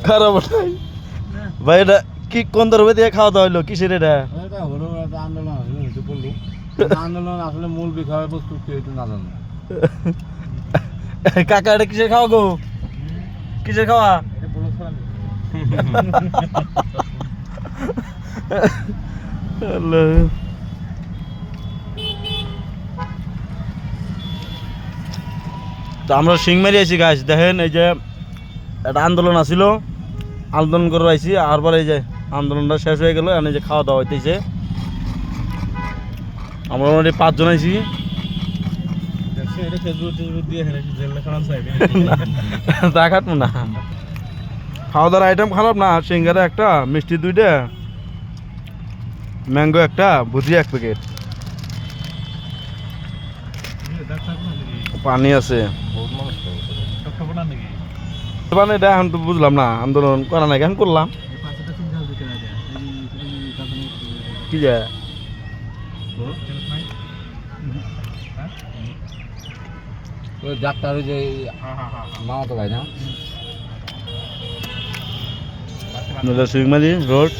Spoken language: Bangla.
খারাপ নাই ভাই, এটা কি কোন ধরবে দিয়ে খাওয়া দাওয়া হইলো? কিসের এটা? হলো একটা আন্দোলন হয়েছে বললো আন্দোলন আসলে মূল বিষয় বস্তু কেউ না জানো। কাকা এটা কিসের খাওয়া গো? কিসের খাওয়া? তো আমরা সিংমারি আইছি গাছ, দেখেন এই যে একটা আন্দোলন আছিল, আন্দোলন করে আইছি, আর পরে এই যে আন্দোলনটা শেষ হয়ে গেল, এই যে খাওয়া দাওয়া হইতেছে। আমরা মোটামুটি 5 জন আইছি। তা খাটবো না, খাওয়া দাওয়ার আইটেম খারাপ না। সিঙ্গারা একটা, মিষ্টি 2টা, ম্যাঙ্গো একটা, ভুজিয়া 1 প্যাকেট, পানি আছে। মানে এটা এখন তো বুঝলাম না, আন্দোলন করা নাই কেন করলাম কি যায়? ডাক্তার যে মামা তো ভাই না সিংমারি রোড।